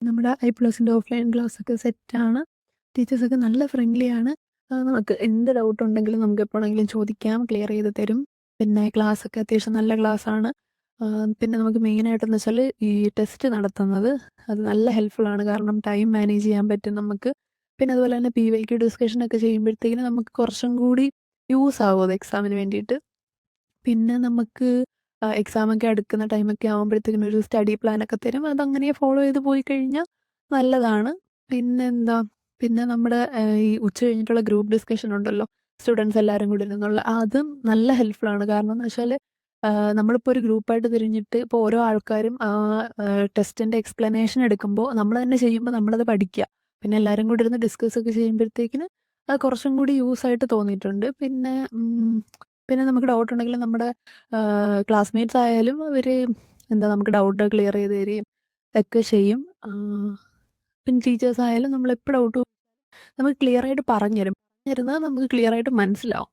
നമ്മുടെ ഐപ്ലസിൻ്റെ ഓഫ്‌ലൈൻ ക്ലാസ്സൊക്കെ സെറ്റാണ്. ടീച്ചേഴ്സൊക്കെ നല്ല ഫ്രണ്ട്ലിയാണ്. നമുക്ക് എന്ത് ഡൗട്ട് ഉണ്ടെങ്കിലും നമുക്ക് എപ്പോൾ വേണമെങ്കിലും ചോദിക്കാം. ക്ലിയർ ചെയ്ത് തരും. പിന്നെ ക്ലാസ്സൊക്കെ അത്യാവശ്യം നല്ല ക്ലാസ്സാണ്. പിന്നെ നമുക്ക് മെയിനായിട്ടെന്ന് വെച്ചാൽ ഈ ടെസ്റ്റ് നടത്തുന്നത് അത് നല്ല ഹെൽപ്ഫുള്ളാണ്. കാരണം ടൈം മാനേജ് ചെയ്യാൻ പറ്റും നമുക്ക്. പിന്നെ അതുപോലെ തന്നെ PYQ ഡിസ്കഷനൊക്കെ ചെയ്യുമ്പോഴത്തേക്കിനും നമുക്ക് കുറച്ചും കൂടി യൂസ് ആവും അത് എക്സാമിന് വേണ്ടിയിട്ട്. പിന്നെ നമുക്ക് എക്സാമൊക്കെ അടുക്കുന്ന ടൈമൊക്കെ ആകുമ്പോഴത്തേക്കിനും ഒരു സ്റ്റഡി പ്ലാനൊക്കെ തരും. അതങ്ങനെ ഫോളോ ചെയ്ത് പോയി കഴിഞ്ഞാൽ നല്ലതാണ്. പിന്നെന്താ, പിന്നെ നമ്മുടെ ഈ ഉച്ച കഴിഞ്ഞിട്ടുള്ള ഗ്രൂപ്പ് ഡിസ്കഷൻ ഉണ്ടല്ലോ, സ്റ്റുഡൻസ് എല്ലാവരും കൂടി ഇരുന്നുള്ള അതും നല്ല ഹെൽപ്ഫുള്ളാണ്. കാരണം എന്ന് വെച്ചാൽ നമ്മളിപ്പോൾ ഒരു ഗ്രൂപ്പായിട്ട് തിരിഞ്ഞിട്ട് ഇപ്പോൾ ഓരോ ആൾക്കാരും ടെസ്റ്റിൻ്റെ എക്സ്പ്ലനേഷൻ എടുക്കുമ്പോൾ നമ്മൾ തന്നെ ചെയ്യുമ്പോൾ നമ്മളത് പഠിക്കുക. പിന്നെ എല്ലാവരും കൂടി ഇരുന്ന് ഡിസ്കസൊക്കെ ചെയ്യുമ്പോഴത്തേക്കിന് അത് കുറച്ചും കൂടി യൂസായിട്ട് തോന്നിയിട്ടുണ്ട്. പിന്നെ നമുക്ക് ഡൗട്ട് ഉണ്ടെങ്കിൽ നമ്മുടെ ക്ലാസ്മേറ്റ്സ് ആയാലും അവർ എന്താ നമുക്ക് ഡൗട്ട് ക്ലിയർ ചെയ്ത് തരികയും ഒക്കെ ചെയ്യും. പിന്നെ ടീച്ചേഴ്സ് ആയാലും നമ്മളെപ്പോൾ ഡൗട്ട് നമുക്ക് ക്ലിയറായിട്ട് പറഞ്ഞു തരും. പറഞ്ഞു തരുന്നത് നമുക്ക് ക്ലിയറായിട്ട് മനസ്സിലാവും.